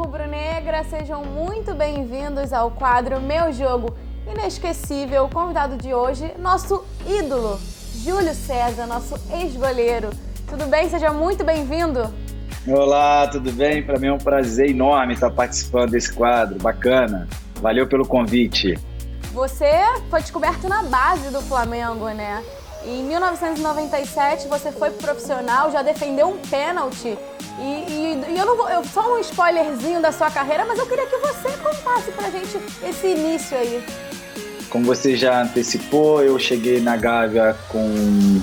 rubro-negra, sejam muito bem-vindos ao quadro Meu Jogo Inesquecível. O convidado de hoje, nosso ídolo, Júlio César, nosso ex-goleiro. Tudo bem? Seja muito bem-vindo. Olá, tudo bem? Para mim é um prazer enorme estar participando desse quadro, bacana. Valeu pelo convite. Você foi descoberto na base do Flamengo, né? Em 1997 você foi profissional, já defendeu um pênalti. E eu não vou, só um spoilerzinho da sua carreira, mas eu queria que você contasse pra gente esse início aí. Como você já antecipou, eu cheguei na Gávea com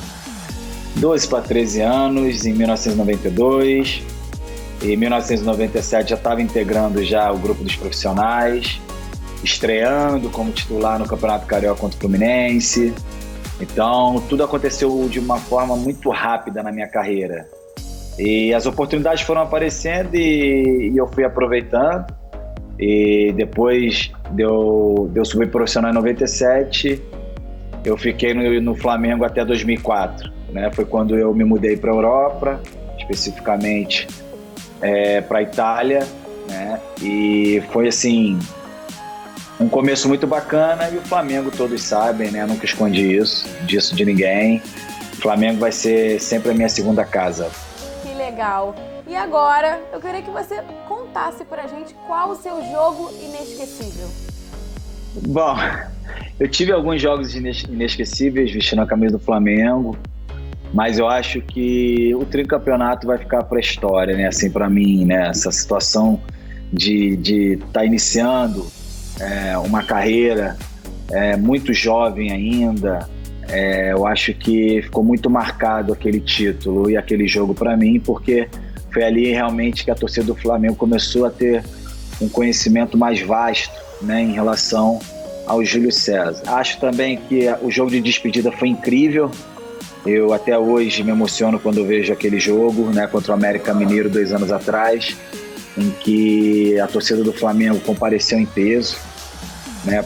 12 para 13 anos, em 1992. Em 1997 já estava integrando já o grupo dos profissionais, estreando como titular no Campeonato Carioca contra o Fluminense. Então, tudo aconteceu de uma forma muito rápida na minha carreira. E as oportunidades foram aparecendo e eu fui aproveitando. E depois de eu subir profissional em 97, eu fiquei no Flamengo até 2004. Né? Foi quando eu me mudei para a Europa, especificamente para a Itália. Né? E foi assim, um começo muito bacana, e o Flamengo todos sabem, né? Eu nunca escondi disso de ninguém. O Flamengo vai ser sempre a minha segunda casa. Que legal! E agora, eu queria que você contasse pra gente qual o seu jogo inesquecível. Bom, eu tive alguns jogos inesquecíveis vestindo a camisa do Flamengo, mas eu acho que o tricampeonato vai ficar para a história, né? Assim, para mim, né? Essa situação de estar iniciando uma carreira muito jovem ainda, eu acho que ficou muito marcado aquele título e aquele jogo para mim, porque foi ali realmente que a torcida do Flamengo começou a ter um conhecimento mais vasto, né, em relação ao Júlio César. Acho também que o jogo de despedida foi incrível. Eu até hoje me emociono quando eu vejo aquele jogo, né, contra o América Mineiro 2 anos atrás, em que a torcida do Flamengo compareceu em peso, né,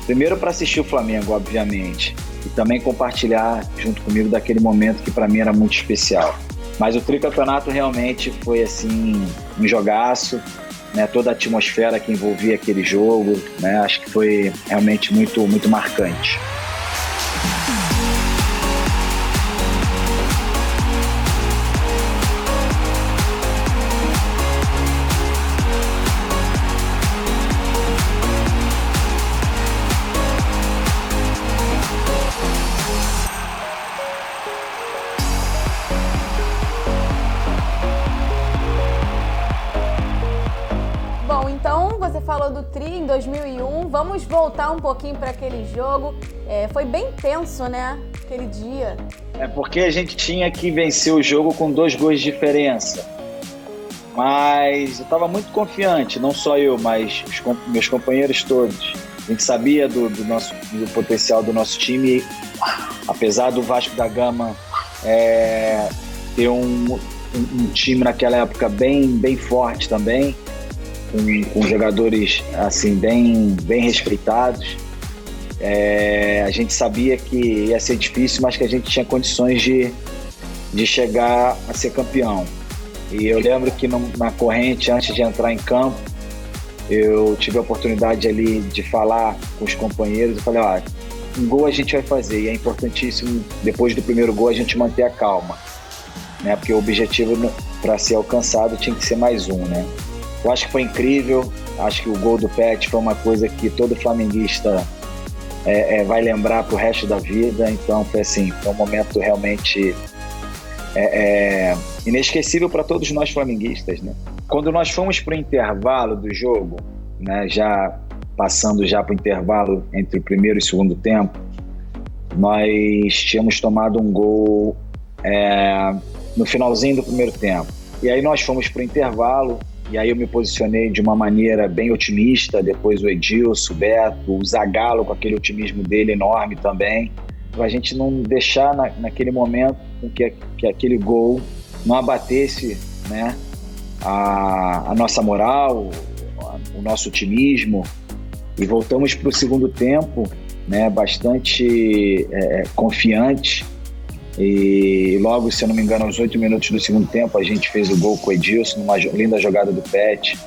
primeiro para assistir o Flamengo, obviamente, e também compartilhar junto comigo daquele momento que para mim era muito especial. Mas o tricampeonato realmente foi assim, um jogaço, né, toda a atmosfera que envolvia aquele jogo, né, acho que foi realmente muito, muito marcante. Falou do Tri em 2001, vamos voltar um pouquinho para aquele jogo. Foi bem tenso, né, aquele dia. Porque a gente tinha que vencer o jogo com 2 gols de diferença. Mas eu estava muito confiante, não só eu, mas meus companheiros todos. A gente sabia do potencial do nosso time, apesar do Vasco da Gama ter um time naquela época bem forte também, com jogadores assim, bem respeitados. A gente sabia que ia ser difícil, mas que a gente tinha condições de chegar a ser campeão. E eu lembro que na corrente, antes de entrar em campo, eu tive a oportunidade ali de falar com os companheiros. Eu falei, um gol a gente vai fazer, e é importantíssimo, depois do primeiro gol, a gente manter a calma, né? Porque o objetivo para ser alcançado tinha que ser mais um, né? Eu acho que foi incrível, acho que o gol do Pet foi uma coisa que todo flamenguista vai lembrar pro resto da vida. Então foi assim, foi um momento realmente inesquecível para todos nós flamenguistas, né? Quando nós fomos pro intervalo do jogo, né, já passando já pro intervalo entre o primeiro e o segundo tempo, nós tínhamos tomado um gol no finalzinho do primeiro tempo. E aí nós fomos pro intervalo. E aí eu me posicionei de uma maneira bem otimista, depois o Edilson, o Beto, o Zagallo com aquele otimismo dele enorme também, para a gente não deixar naquele momento que aquele gol não abatesse, né, a nossa moral, o nosso otimismo. E voltamos para o segundo tempo, né, bastante confiante, E logo, se eu não me engano, aos 8 minutos do segundo tempo, a gente fez o gol com o Edilson, numa linda jogada do Pet.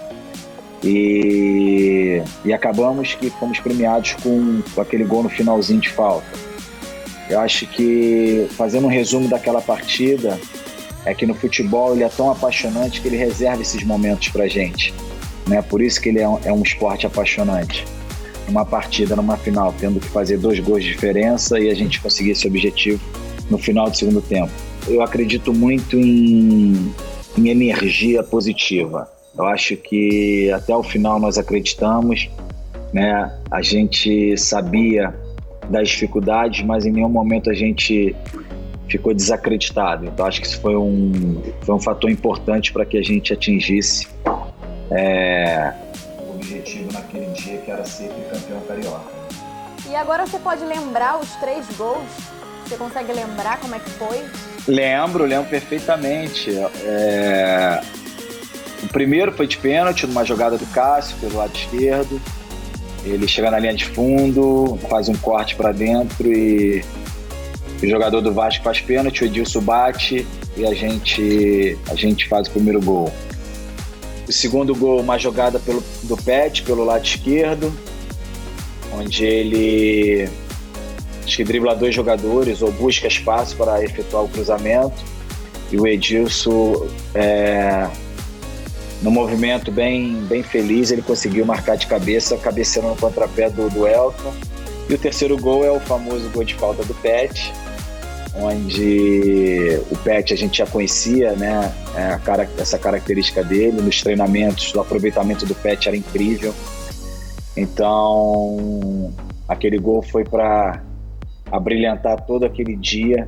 E acabamos que fomos premiados com aquele gol no finalzinho de falta. Eu acho que, fazendo um resumo daquela partida, é que no futebol ele é tão apaixonante que ele reserva esses momentos pra gente, né? Por isso que ele é um esporte apaixonante. Numa partida, numa final, tendo que fazer 2 gols de diferença e a gente conseguir esse objetivo no final do segundo tempo. Eu acredito muito em energia positiva. Eu acho que até o final nós acreditamos, né? A gente sabia das dificuldades, mas em nenhum momento a gente ficou desacreditado. Então acho que isso foi um fator importante para que a gente atingisse o objetivo naquele dia, que era ser campeão carioca. E agora você pode lembrar os 3 gols? Você consegue lembrar como é que foi? Lembro perfeitamente. O primeiro foi de pênalti, numa jogada do Cássio pelo lado esquerdo. Ele chega na linha de fundo, faz um corte para dentro e o jogador do Vasco faz pênalti, o Edilson bate e a gente faz o primeiro gol. O segundo gol, uma jogada do Pet pelo lado esquerdo, onde ele acho que dribla 2 jogadores ou busca espaço para efetuar o cruzamento, e o Edilson, no movimento bem feliz, ele conseguiu marcar de cabeça, cabeceando no contrapé do Elton. E o terceiro gol é o famoso gol de falta do Pet, onde o Pet a gente já conhecia, né, essa característica dele. Nos treinamentos, o aproveitamento do Pet era incrível. Então aquele gol foi para abrilhantar todo aquele dia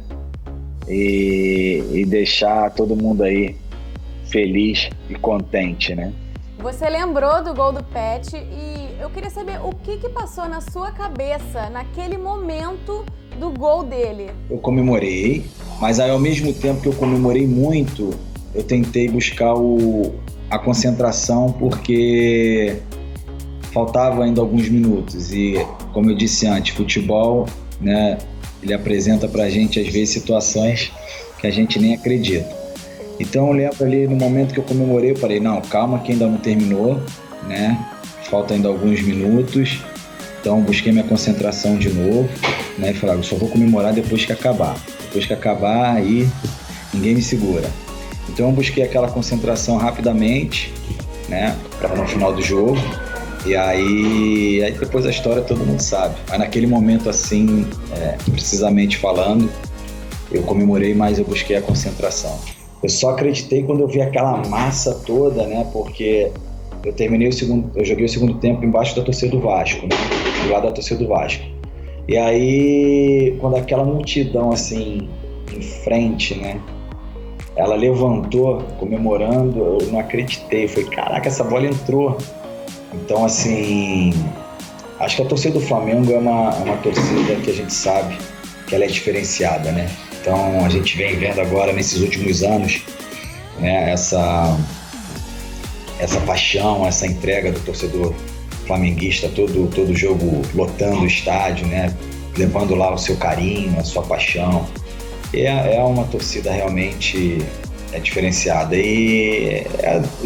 e deixar todo mundo aí feliz e contente, né? Você lembrou do gol do Pet e eu queria saber o que passou na sua cabeça naquele momento do gol dele. Eu comemorei, mas aí, ao mesmo tempo que eu comemorei muito, eu tentei buscar a concentração, porque faltava ainda alguns minutos e, como eu disse antes, futebol, né, ele apresenta pra gente às vezes situações que a gente nem acredita. Então eu lembro ali no momento que eu comemorei, eu falei, não, calma que ainda não terminou, né? Falta ainda alguns minutos. Então busquei minha concentração de novo, né? E falei, eu só vou comemorar depois que acabar. Depois que acabar, aí ninguém me segura. Então eu busquei aquela concentração rapidamente, né? Para no final do jogo. E aí depois a história todo mundo sabe. Mas naquele momento assim, precisamente falando, eu comemorei, mas eu busquei a concentração. Eu só acreditei quando eu vi aquela massa toda, né? Porque eu joguei o segundo tempo embaixo da torcida do Vasco, né? Do lado da torcida do Vasco. E aí, quando aquela multidão assim em frente, né? Ela levantou comemorando, eu não acreditei. Eu falei, caraca, essa bola entrou. Então, assim, acho que a torcida do Flamengo é uma torcida que a gente sabe que ela é diferenciada, né? Então a gente vem vendo agora nesses últimos anos, né, essa paixão, essa entrega do torcedor flamenguista, todo jogo lotando o estádio, né, levando lá o seu carinho, a sua paixão. É uma torcida realmente diferenciada e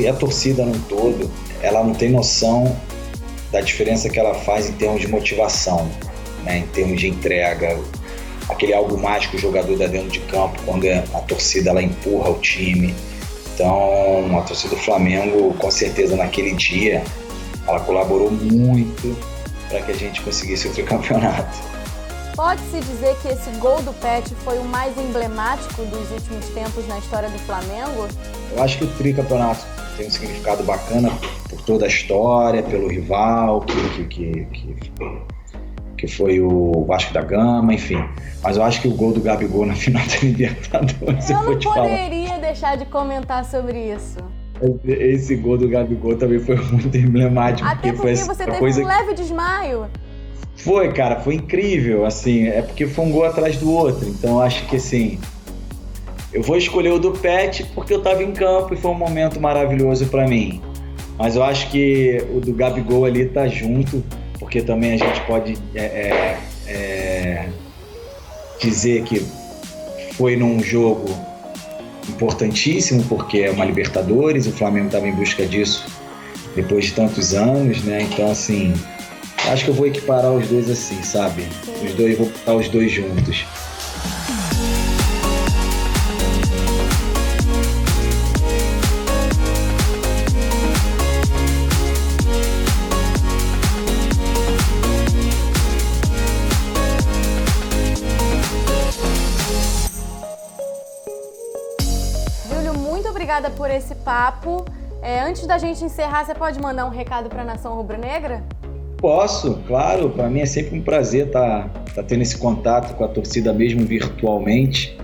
a torcida no todo, ela não tem noção da diferença que ela faz em termos de motivação, né, em termos de entrega. Aquele algo mágico o jogador dá dentro de campo quando a torcida ela empurra o time. Então a torcida do Flamengo, com certeza naquele dia, ela colaborou muito para que a gente conseguisse o tricampeonato. Pode-se dizer que esse gol do Pet foi o mais emblemático dos últimos tempos na história do Flamengo? Eu acho que o tricampeonato tem um significado bacana por toda a história, pelo rival, que foi o Vasco da Gama, enfim. Mas eu acho que o gol do Gabigol na final da Libertadores... Eu não poderia deixar de comentar sobre isso. Esse gol do Gabigol também foi muito emblemático. Até porque você teve um leve desmaio. Foi, cara, foi incrível, assim, é porque foi um gol atrás do outro. Então eu acho que, assim, eu vou escolher o do Pet porque eu tava em campo e foi um momento maravilhoso pra mim. Mas eu acho que o do Gabigol ali tá junto, porque também a gente pode dizer que foi num jogo importantíssimo, porque é uma Libertadores, o Flamengo estava em busca disso depois de tantos anos, né? Então, assim, acho que eu vou equiparar os dois assim, sabe? Os dois, vou botar os dois juntos. Obrigada por esse papo. Antes da gente encerrar, você pode mandar um recado para a Nação Rubro-Negra? Posso, claro. Para mim é sempre um prazer estar tendo esse contato com a torcida, mesmo virtualmente.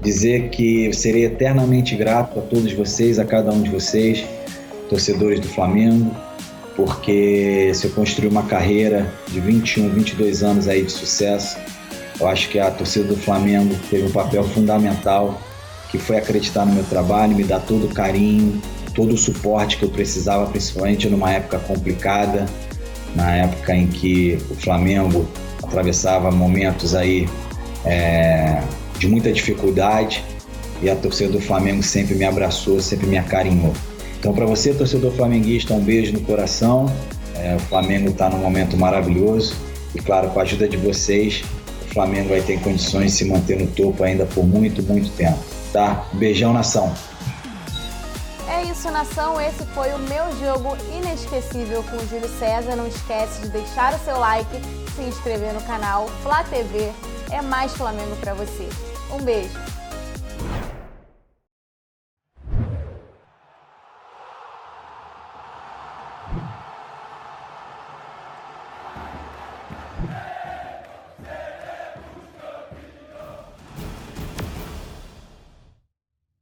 Dizer que eu serei eternamente grato a todos vocês, a cada um de vocês, torcedores do Flamengo, porque se eu construir uma carreira de 21, 22 anos aí de sucesso, eu acho que a torcida do Flamengo teve um papel fundamental, que foi acreditar no meu trabalho, me dar todo o carinho, todo o suporte que eu precisava, principalmente numa época complicada, na época em que o Flamengo atravessava momentos aí de muita dificuldade, e a torcida do Flamengo sempre me abraçou, sempre me acarinhou. Então, para você, torcedor flamenguista, um beijo no coração. O Flamengo está num momento maravilhoso e, claro, com a ajuda de vocês, o Flamengo vai ter condições de se manter no topo ainda por muito, muito tempo. Tá? Beijão, nação. É isso, nação. Esse foi o meu jogo inesquecível com o Júlio César. Não esquece de deixar o seu like, se inscrever no canal. Flá TV é mais Flamengo pra você. Um beijo.